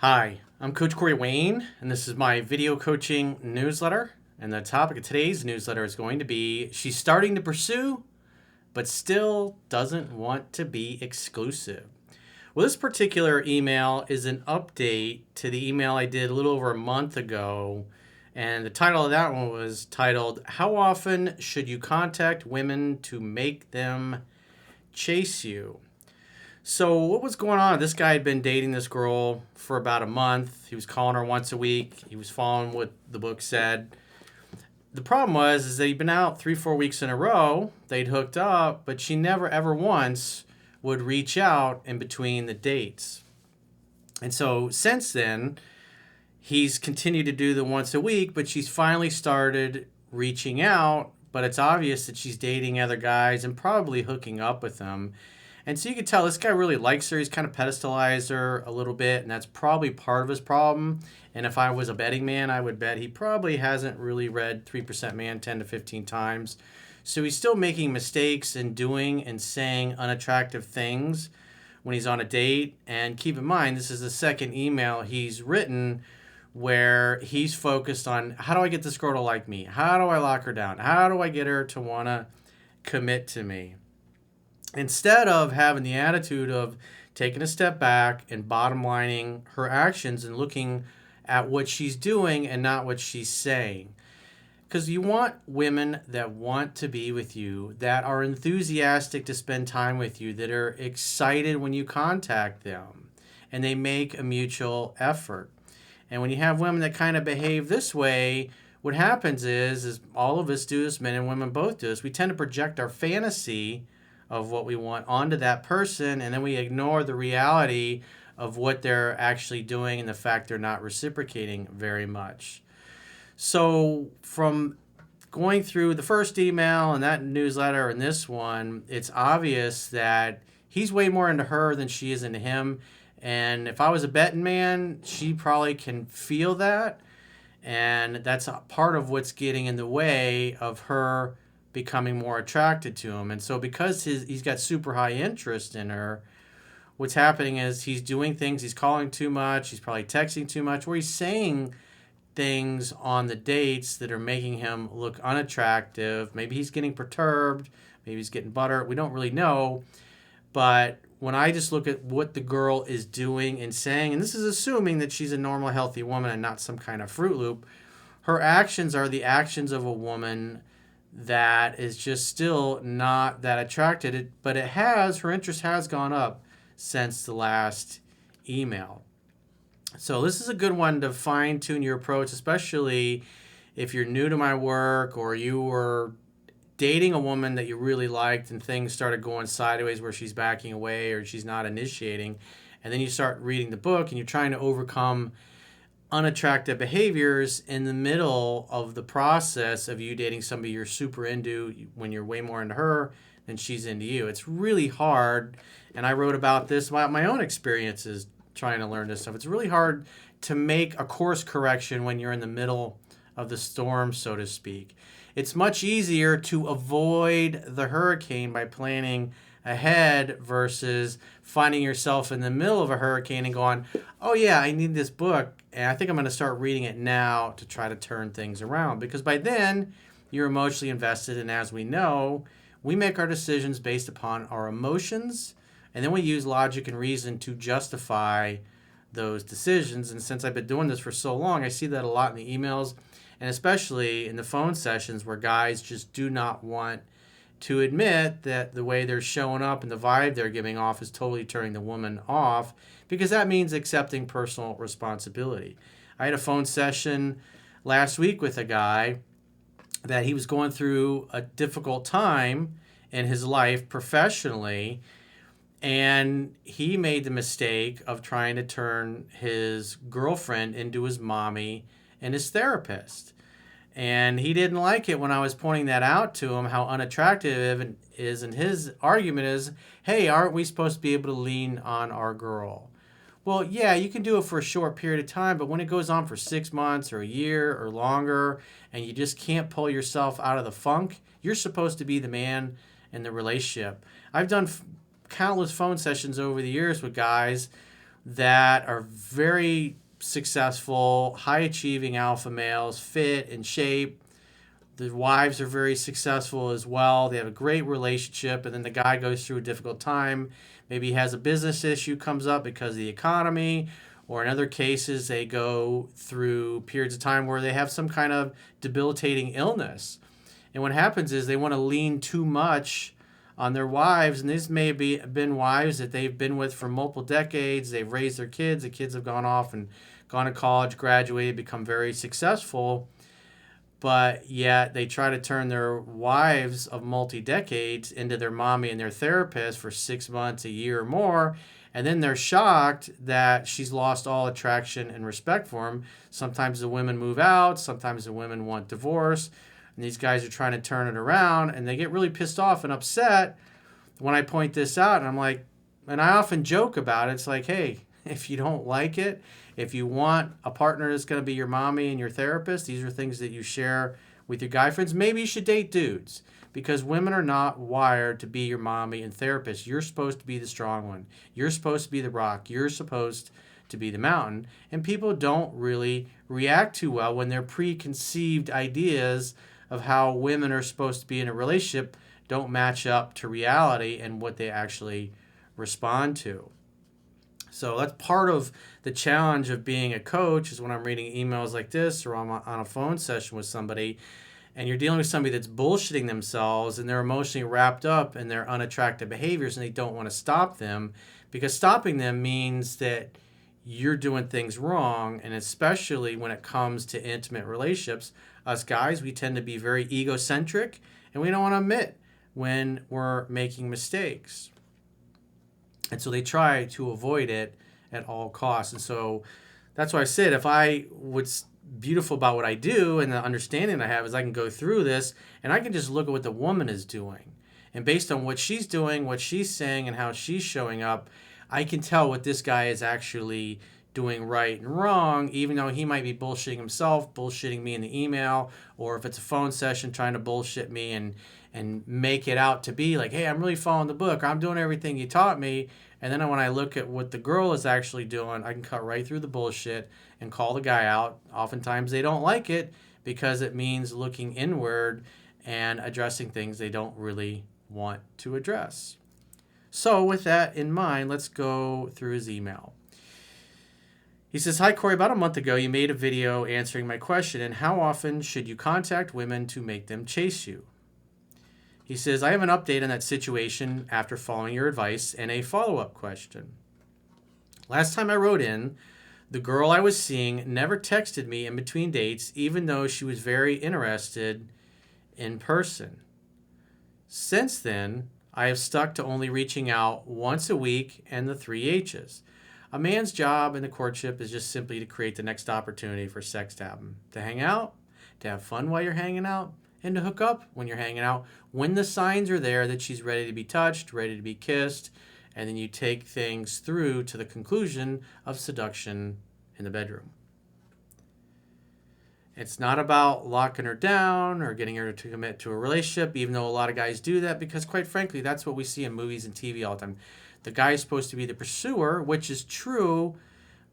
Hi, I'm Coach Corey Wayne, and this is my video coaching newsletter. And the topic of today's newsletter is going to be she's starting to pursue, but still doesn't want to be exclusive. Well, this particular email is an update to the email I did a little over a month ago. And the title of that one was titled, How Often Should You Contact Women to Make Them Chase You? So what was going on? This guy had been dating this girl for about a month. He was calling her once a week. He was following what the book said. The problem was is that he'd been out 3-4 weeks in a row. They'd hooked up, but she never ever once would reach out in between the dates. And so since then, he's continued to do the once a week, but she's finally started reaching out. But it's obvious that she's dating other guys and probably hooking up with them. And so you can tell this guy really likes her. He's kind of pedestalized her a little bit, and that's probably part of his problem. And if I was a betting man, I would bet he probably hasn't really read 3% Man 10 to 15 times. So he's still making mistakes and doing and saying unattractive things when he's on a date. And keep in mind, this is the second email he's written where he's focused on, how do I get this girl to like me? How do I lock her down? How do I get her to want to commit to me? Instead of having the attitude of taking a step back and bottom lining her actions and looking at what she's doing and not what she's saying. Because you want women that want to be with you, that are enthusiastic to spend time with you, that are excited when you contact them, and they make a mutual effort. And when you have women that kind of behave this way, what happens is all of us do this, men and women both do this, we tend to project our fantasy of what we want onto that person, and then we ignore the reality of what they're actually doing and the fact they're not reciprocating very much. So from going through the first email and that newsletter and this one, it's obvious that he's way more into her than she is into him. And if I was a betting man, she probably can feel that. And that's a part of what's getting in the way of her becoming more attracted to him. And so because he's got super high interest in her, what's happening is he's doing things, he's calling too much, he's probably texting too much, or he's saying things on the dates that are making him look unattractive. Maybe he's getting perturbed, maybe he's getting buttered, we don't really know. But when I just look at what the girl is doing and saying, and this is assuming that she's a normal, healthy woman and not some kind of Fruit Loop, her actions are the actions of a woman that is just still not that attracted, but her interest has gone up since the last email. So this is a good one to fine tune your approach, especially if you're new to my work or you were dating a woman that you really liked and things started going sideways where she's backing away or she's not initiating. And then you start reading the book and you're trying to overcome unattractive behaviors in the middle of the process of you dating somebody you're super into when you're way more into her than she's into you. It's really hard, and I wrote about this about my own experiences trying to learn this stuff. It's really hard to make a course correction when you're in the middle of the storm, so to speak. It's much easier to avoid the hurricane by planning ahead versus finding yourself in the middle of a hurricane and going, oh yeah, I need this book and I think I'm going to start reading it now to try to turn things around, because by then you're emotionally invested, and as we know, we make our decisions based upon our emotions, and then we use logic and reason to justify those decisions. And since I've been doing this for so long, I see that a lot in the emails and especially in the phone sessions where guys just do not want to admit that the way they're showing up and the vibe they're giving off is totally turning the woman off, because that means accepting personal responsibility. I had a phone session last week with a guy that he was going through a difficult time in his life professionally, and he made the mistake of trying to turn his girlfriend into his mommy and his therapist. And he didn't like it when I was pointing that out to him, how unattractive it is. And his argument is, hey, aren't we supposed to be able to lean on our girl? Well, yeah, you can do it for a short period of time, but when it goes on for 6 months or a year or longer, and you just can't pull yourself out of the funk, you're supposed to be the man in the relationship. I've done countless phone sessions over the years with guys that are very successful, high achieving alpha males, fit in shape. The wives are very successful as well. They have a great relationship, and then the guy goes through a difficult time. Maybe he has a business issue comes up because of the economy, or in other cases, they go through periods of time where they have some kind of debilitating illness. And what happens is they want to lean too much on their wives, and these may be been wives that they've been with for multiple decades. They've raised their kids. The kids have gone off and gone to college, graduated, become very successful, but yet they try to turn their wives of multi-decades into their mommy and their therapist for 6 months, a year or more, and then they're shocked that she's lost all attraction and respect for them. Sometimes the women move out, sometimes the women want divorce, and these guys are trying to turn it around, and they get really pissed off and upset when I point this out. And I'm like, and I often joke about it. It's like, hey, if you don't like it, if you want a partner that's going to be your mommy and your therapist, these are things that you share with your guy friends. Maybe you should date dudes, because women are not wired to be your mommy and therapist. You're supposed to be the strong one. You're supposed to be the rock. You're supposed to be the mountain. And people don't really react too well when their preconceived ideas of how women are supposed to be in a relationship don't match up to reality and what they actually respond to. So that's part of the challenge of being a coach, is when I'm reading emails like this, or I'm on a phone session with somebody, and you're dealing with somebody that's bullshitting themselves and they're emotionally wrapped up in their unattractive behaviors and they don't want to stop them, because stopping them means that you're doing things wrong. And especially when it comes to intimate relationships, us guys, we tend to be very egocentric and we don't want to admit when we're making mistakes. And so they try to avoid it at all costs. And so that's why I said, what's beautiful about what I do and the understanding I have is I can go through this and I can just look at what the woman is doing. And based on what she's doing, what she's saying, and how she's showing up, I can tell what this guy is actually doing right and wrong, even though he might be bullshitting himself, bullshitting me in the email, or if it's a phone session trying to bullshit me and make it out to be like, hey, I'm really following the book, or I'm doing everything you taught me. And then when I look at what the girl is actually doing, I can cut right through the bullshit and call the guy out. Oftentimes they don't like it because it means looking inward and addressing things they don't really want to address. So with that in mind, let's go through his email. He says, hi, Corey. About a month ago, you made a video answering my question, and how often should you contact women to make them chase you? He says, I have an update on that situation after following your advice and a follow-up question. Last time I wrote in, the girl I was seeing never texted me in between dates, even though she was very interested in person. Since then, I have stuck to only reaching out once a week and the 3 H's. A man's job in the courtship is just simply to create the next opportunity for sex to happen. To hang out, to have fun while you're hanging out, and to hook up when you're hanging out, when the signs are there that she's ready to be touched, ready to be kissed, and then you take things through to the conclusion of seduction in the bedroom. It's not about locking her down or getting her to commit to a relationship, even though a lot of guys do that, because quite frankly, that's what we see in movies and TV all the time. The guy is supposed to be the pursuer, which is true,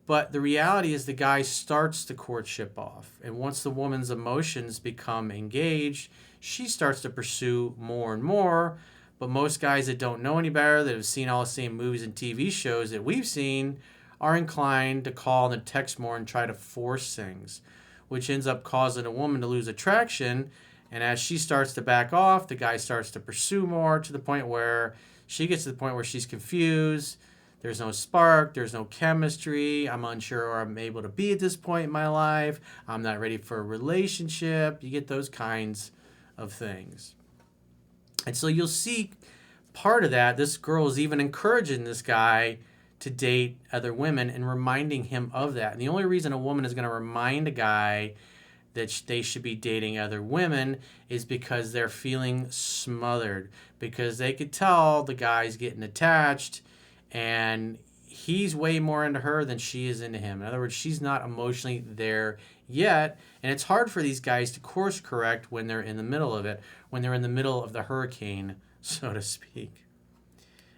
but the reality is the guy starts the courtship off. And once the woman's emotions become engaged, she starts to pursue more and more. But most guys that don't know any better, that have seen all the same movies and TV shows that we've seen, are inclined to call and text more and try to force things, which ends up causing a woman to lose attraction. And as she starts to back off, the guy starts to pursue more, to the point where she gets to the point where she's confused. There's no spark. There's no chemistry. I'm unsure where I'm able to be at this point in my life. I'm not ready for a relationship. You get those kinds of things. And so you'll see part of that. This girl is even encouraging this guy to date other women and reminding him of that. And the only reason a woman is going to remind a guy that they should be dating other women is because they're feeling smothered, because they could tell the guy's getting attached and he's way more into her than she is into him. In other words, she's not emotionally there yet, and it's hard for these guys to course correct when they're in the middle of it, when they're in the middle of the hurricane, so to speak.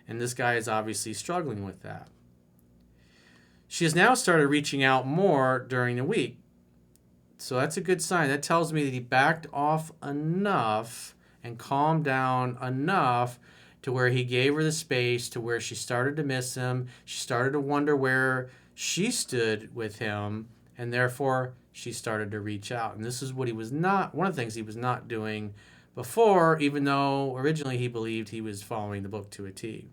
And this guy is obviously struggling with that. She has now started reaching out more during the week. So that's a good sign. That tells me that he backed off enough and calmed down enough to where he gave her the space, to where she started to miss him. She started to wonder where she stood with him, and therefore she started to reach out. And this is what he was not, one of the things he was not doing before, even though originally he believed he was following the book to a T.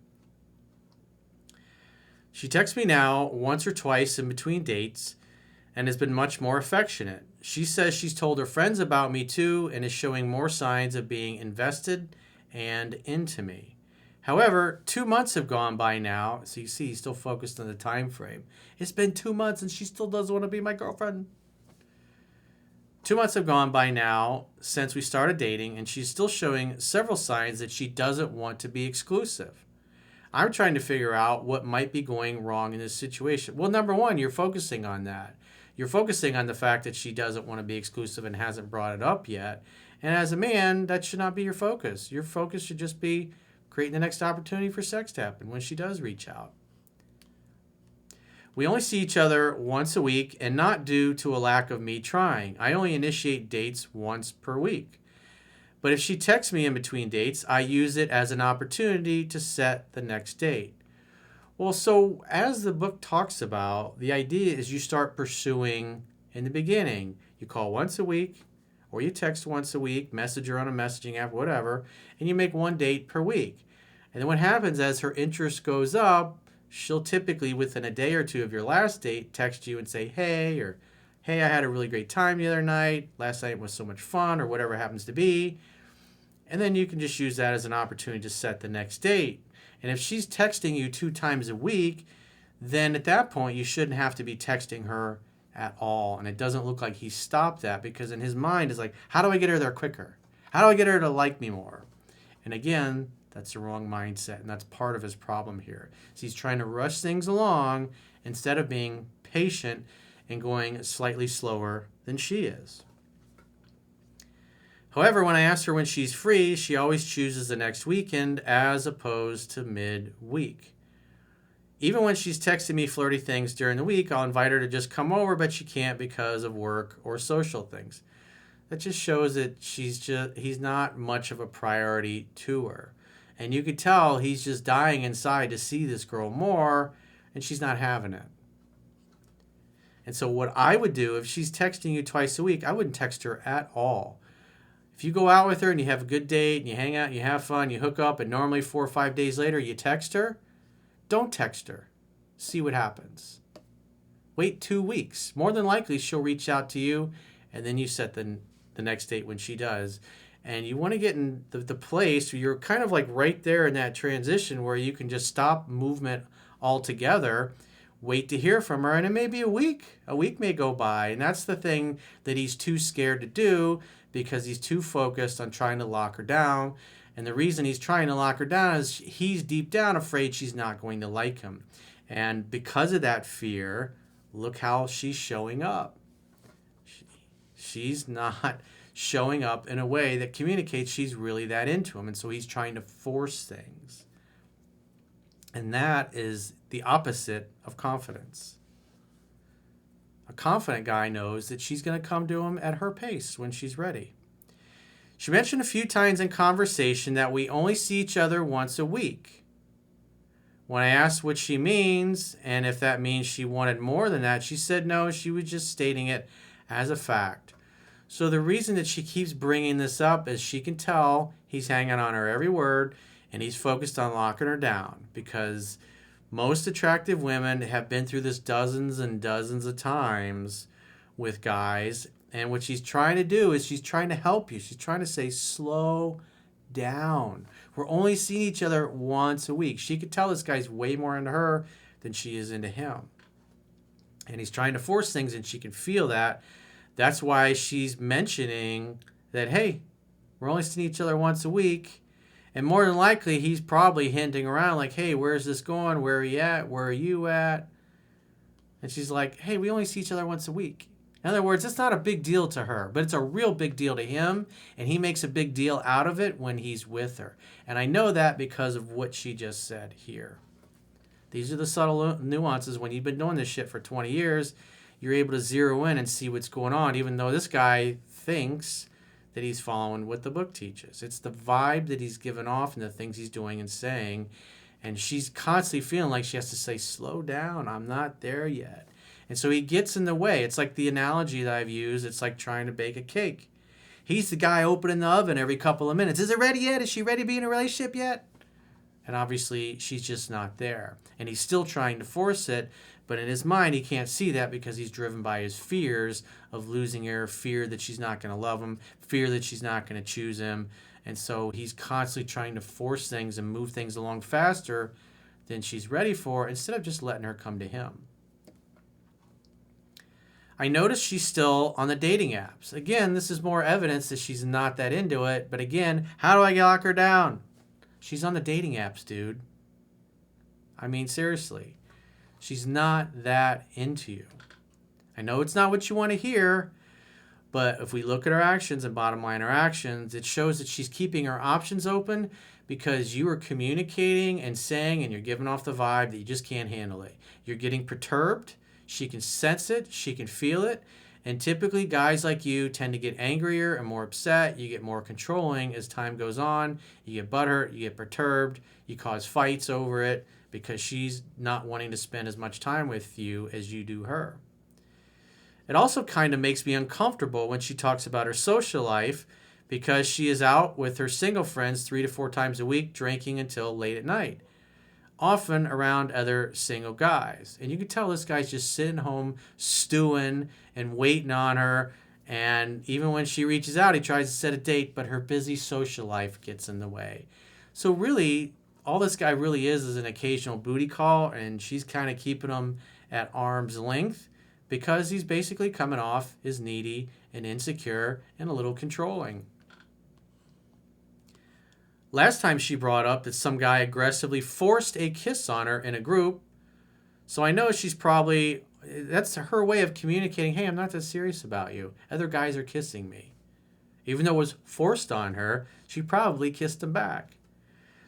She texts me now once or twice in between dates and has been much more affectionate. She says she's told her friends about me too and is showing more signs of being invested and into me. However, 2 months have gone by now, so you see he's still focused on the time frame. It's been 2 months and she still doesn't want to be my girlfriend. 2 months have gone by now since we started dating, and she's still showing several signs that she doesn't want to be exclusive. I'm trying to figure out what might be going wrong in this situation. Well, number one, you're focusing on that. You're focusing on the fact that she doesn't want to be exclusive and hasn't brought it up yet. And as a man, that should not be your focus. Your focus should just be creating the next opportunity for sex to happen when she does reach out. We only see each other once a week, and not due to a lack of me trying. I only initiate dates once per week. But if she texts me in between dates, I use it as an opportunity to set the next date. Well, so as the book talks about, the idea is you start pursuing in the beginning. You call once a week, or you text once a week, message her on a messaging app, whatever, and you make one date per week. And then what happens as her interest goes up, she'll typically, within a day or two of your last date, text you and say, hey, or hey, I had a really great time the other night. Last night was so much fun, or whatever it happens to be. And then you can just use that as an opportunity to set the next date. And if she's texting you 2 times a week, then at that point, you shouldn't have to be texting her at all. And it doesn't look like he stopped that, because in his mind is like, how do I get her there quicker? How do I get her to like me more? And again, that's the wrong mindset, and that's part of his problem here. So he's trying to rush things along instead of being patient and going slightly slower than she is. However, when I ask her when she's free, she always chooses the next weekend as opposed to mid-week. Even when she's texting me flirty things during the week, I'll invite her to just come over, but she can't because of work or social things. That just shows that he's not much of a priority to her. And you could tell he's just dying inside to see this girl more, and she's not having it. And so what I would do, if she's texting you twice a week, I wouldn't text her at all. If you go out with her and you have a good date and you hang out and you have fun, you hook up, and normally 4 or 5 days later you text her, don't text her. See what happens. Wait 2 weeks. More than likely she'll reach out to you, and then you set the next date when she does. And you want to get in the place where you're kind of like right there in that transition where you can just stop movement altogether, wait to hear from her, and it may be a week. A week may go by, and that's the thing that he's too scared to do, because he's too focused on trying to lock her down. And the reason he's trying to lock her down is he's deep down afraid she's not going to like him. And because of that fear, look how she's showing up. She's not showing up in a way that communicates she's really that into him. And so he's trying to force things. And that is the opposite of confidence. A confident guy knows that she's going to come to him at her pace when she's ready. She mentioned a few times in conversation that we only see each other once a week. When I asked what she means and if that means she wanted more than that, she said no, she was just stating it as a fact. So the reason that she keeps bringing this up is she can tell he's hanging on her every word and he's focused on locking her down, because most attractive women have been through this dozens and dozens of times with guys. And what she's trying to do is she's trying to help you. She's trying to say, slow down. We're only seeing each other once a week. She could tell this guy's way more into her than she is into him. And he's trying to force things, and she can feel that. That's why she's mentioning that, hey, we're only seeing each other once a week. And more than likely, he's probably hinting around like, hey, where's this going? Where are you at? Where are you at? And she's like, hey, we only see each other once a week. In other words, it's not a big deal to her, but it's a real big deal to him. And he makes a big deal out of it when he's with her. And I know that because of what she just said here. These are the subtle nuances. When you've been doing this shit for 20 years, you're able to zero in and see what's going on, even though this guy thinks that he's following what the book teaches. It's the vibe that he's giving off and the things he's doing and saying. And she's constantly feeling like she has to say, slow down, I'm not there yet. And so he gets in the way. It's like the analogy that I've used. It's like trying to bake a cake. He's the guy opening the oven every couple of minutes. Is it ready yet? Is she ready to be in a relationship yet? And obviously, she's just not there. And he's still trying to force it. But in his mind, he can't see that because he's driven by his fears of losing her, fear that she's not going to love him, fear that she's not going to choose him. And so he's constantly trying to force things and move things along faster than she's ready for, instead of just letting her come to him. I noticed she's still on the dating apps. Again, this is more evidence that she's not that into it. But again, how do I lock her down? She's on the dating apps, dude. I mean, seriously. She's not that into you. I know it's not what you want to hear, but if we look at her actions and bottom line her actions, it shows that she's keeping her options open because you are communicating and saying, and you're giving off the vibe that you just can't handle it. You're getting perturbed. She can sense it. She can feel it. And typically guys like you tend to get angrier and more upset. You get more controlling as time goes on. You get butthurt. You get perturbed. You cause fights over it because she's not wanting to spend as much time with you as you do her. It also kind of makes me uncomfortable when she talks about her social life because she is out with her single friends 3 to 4 times a week drinking until late at night, often around other single guys. And you can tell this guy's just sitting home stewing and waiting on her. And even when she reaches out, he tries to set a date, but her busy social life gets in the way. So really, all this guy really is an occasional booty call, and she's kind of keeping him at arm's length because he's basically coming off as needy and insecure and a little controlling. Last time she brought up that some guy aggressively forced a kiss on her in a group, so I know she's probably, that's her way of communicating, hey, I'm not that serious about you. Other guys are kissing me. Even though it was forced on her, she probably kissed him back.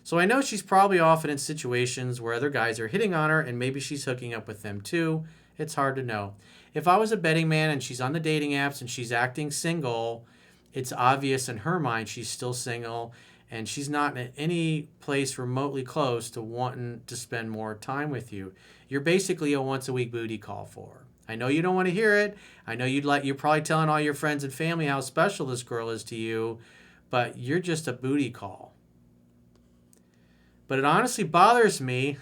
So I know she's probably often in situations where other guys are hitting on her and maybe she's hooking up with them too. It's hard to know. If I was a betting man and she's on the dating apps and she's acting single, it's obvious in her mind she's still single and she's not in any place remotely close to wanting to spend more time with you. You're basically a once a week booty call for her. I know you don't want to hear it. I know you're probably telling all your friends and family how special this girl is to you, but you're just a booty call. But it honestly bothers me.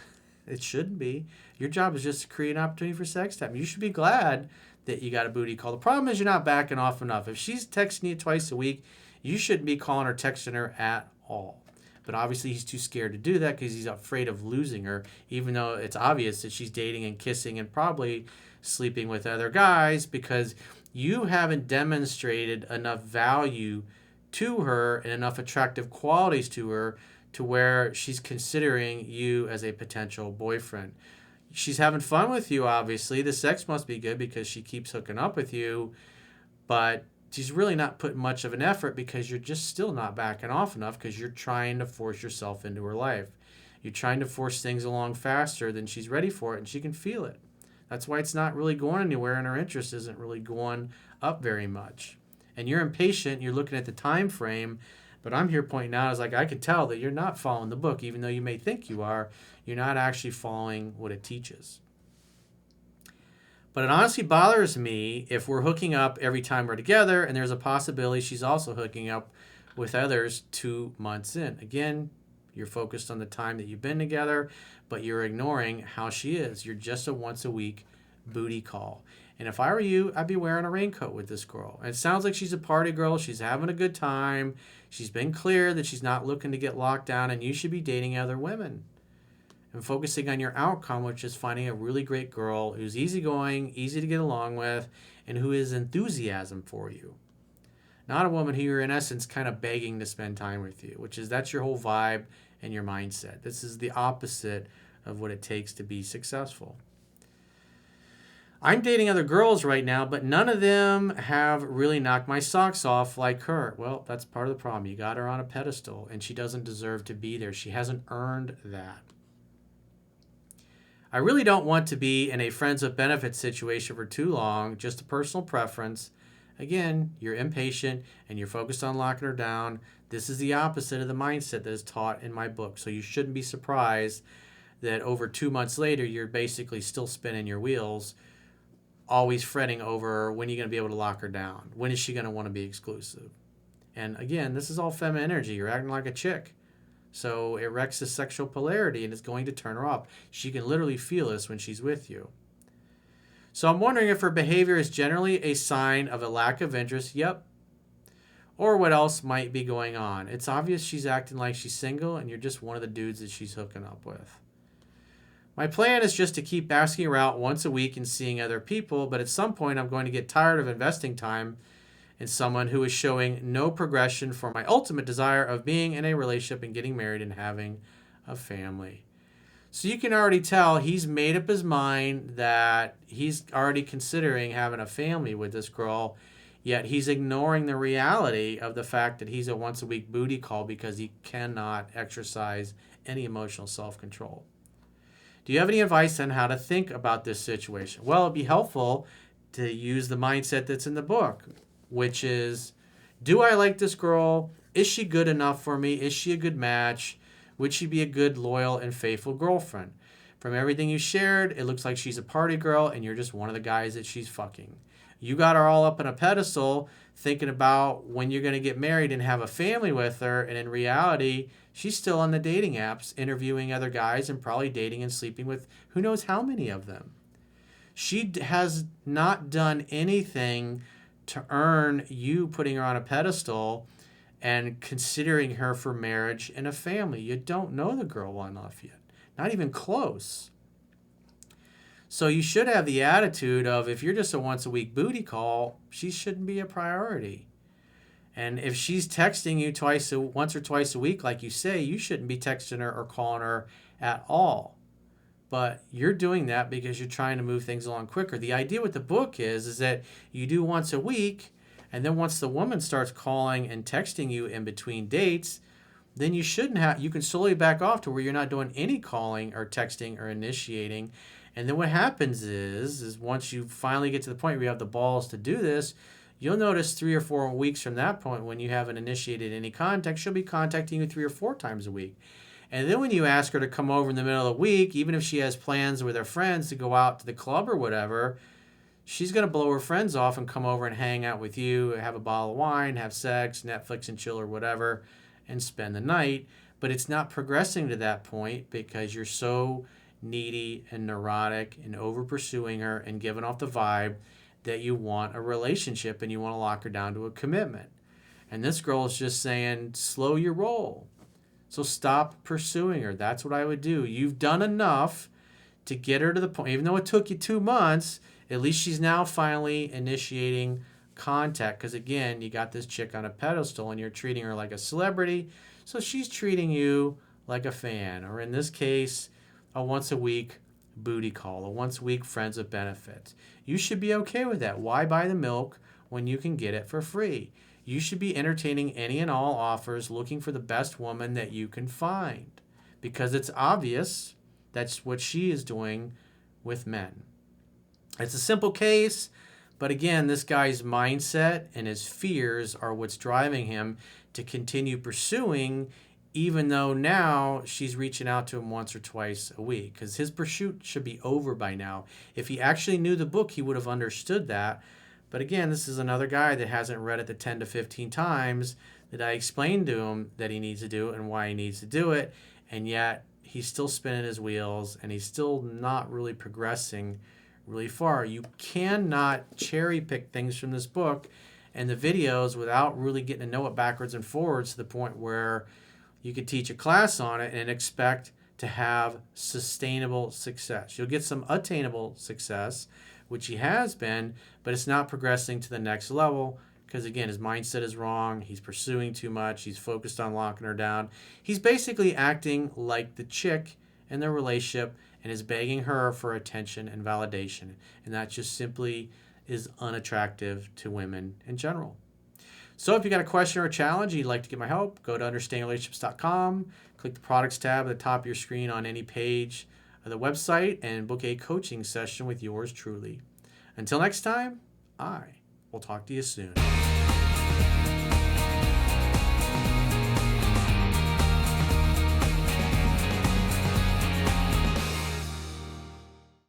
It shouldn't be. Your job is just to create an opportunity for sex time. You should be glad that you got a booty call. The problem is you're not backing off enough. If she's texting you twice a week, you shouldn't be calling or texting her at all. But obviously he's too scared to do that because he's afraid of losing her, even though it's obvious that she's dating and kissing and probably sleeping with other guys because you haven't demonstrated enough value to her and enough attractive qualities to her to where she's considering you as a potential boyfriend. She's having fun with you, obviously. The sex must be good because she keeps hooking up with you, but she's really not putting much of an effort because you're just still not backing off enough because you're trying to force yourself into her life. You're trying to force things along faster than she's ready for it, and she can feel it. That's why it's not really going anywhere, and her interest isn't really going up very much. And you're impatient. You're looking at the time frame. But I'm here pointing out, I can tell that you're not following the book, even though you may think you are. You're not actually following what it teaches. But it honestly bothers me if we're hooking up every time we're together, and there's a possibility she's also hooking up with others 2 months in. Again, you're focused on the time that you've been together, but you're ignoring how she is. You're just a once a week booty call. And if I were you, I'd be wearing a raincoat with this girl. And it sounds like she's a party girl. She's having a good time. She's been clear that she's not looking to get locked down, and you should be dating other women and focusing on your outcome, which is finding a really great girl who's easygoing, easy to get along with, and who is enthusiasm for you. Not a woman who you're in essence kind of begging to spend time with you, that's your whole vibe and your mindset. This is the opposite of what it takes to be successful. I'm dating other girls right now, but none of them have really knocked my socks off like her. Well, that's part of the problem. You got her on a pedestal, and she doesn't deserve to be there. She hasn't earned that. I really don't want to be in a friends with benefits situation for too long, just a personal preference. Again, you're impatient and you're focused on locking her down. This is the opposite of the mindset that is taught in my book. So you shouldn't be surprised that over 2 months later, you're basically still spinning your wheels, always fretting over when you're going to be able to lock her down. When is she going to want to be exclusive? And again, this is all feminine energy. You're acting like a chick. So it wrecks the sexual polarity and it's going to turn her off. She can literally feel this when she's with you. So I'm wondering if her behavior is generally a sign of a lack of interest. Yep. Or what else might be going on. It's obvious she's acting like she's single and you're just one of the dudes that she's hooking up with. My plan is just to keep asking her out once a week and seeing other people, but at some point I'm going to get tired of investing time in someone who is showing no progression for my ultimate desire of being in a relationship and getting married and having a family. So you can already tell he's made up his mind that he's already considering having a family with this girl, yet he's ignoring the reality of the fact that he's a once a week booty call because he cannot exercise any emotional self-control. Do you have any advice on how to think about this situation? Well, it'd be helpful to use the mindset that's in the book, which is, do I like this girl? Is she good enough for me? Is she a good match? Would she be a good, loyal, and faithful girlfriend? From everything you shared, it looks like she's a party girl and you're just one of the guys that she's fucking. You got her all up on a pedestal thinking about when you're going to get married and have a family with her, and in reality, she's still on the dating apps interviewing other guys and probably dating and sleeping with who knows how many of them. She has not done anything to earn you putting her on a pedestal and considering her for marriage and a family. You don't know the girl well enough yet. Not even close. So you should have the attitude of, if you're just a once a week booty call, she shouldn't be a priority. And if she's texting you once or twice a week, like you say, you shouldn't be texting her or calling her at all. But you're doing that because you're trying to move things along quicker. The idea with the book is that you do once a week, and then once the woman starts calling and texting you in between dates, then you can slowly back off to where you're not doing any calling or texting or initiating. And then what happens is once you finally get to the point where you have the balls to do this, you'll notice 3 or 4 weeks from that point, when you haven't initiated any contact, she'll be contacting you 3 or 4 times a week. And then when you ask her to come over in the middle of the week, even if she has plans with her friends to go out to the club or whatever, she's going to blow her friends off and come over and hang out with you, have a bottle of wine, have sex, Netflix and chill or whatever, and spend the night. But it's not progressing to that point because you're so needy and neurotic and over pursuing her and giving off the vibe that you want a relationship and you want to lock her down to a commitment. And this girl is just saying, slow your roll. So stop pursuing her. That's what I would do. You've done enough to get her to the point, even though it took you 2 months, at least she's now finally initiating contact. Because again, you got this chick on a pedestal and you're treating her like a celebrity. So she's treating you like a fan, or in this case, a once a week booty call, a once a week friends with benefits. You should be okay with that. Why buy the milk when you can get it for free? You should be entertaining any and all offers, looking for the best woman that you can find, because it's obvious that's what she is doing with men. It's a simple case, but again, this guy's mindset and his fears are what's driving him to continue pursuing, even though now she's reaching out to him once or twice a week, because his pursuit should be over by now. If he actually knew the book, he would have understood that. But again, this is another guy that hasn't read it the 10 to 15 times that I explained to him that he needs to do and why he needs to do it. And yet he's still spinning his wheels and he's still not really progressing really far. You cannot cherry pick things from this book and the videos without really getting to know it backwards and forwards to the point where you could teach a class on it and expect to have sustainable success. You'll get some attainable success, which he has been, but it's not progressing to the next level because, again, his mindset is wrong. He's pursuing too much. He's focused on locking her down. He's basically acting like the chick in their relationship and is begging her for attention and validation. And that just simply is unattractive to women in general. So if you got a question or a challenge, you'd like to get my help, go to understandingrelationships.com, click the products tab at the top of your screen on any page the website and book a coaching session with yours truly. Until next time, I will talk to you soon.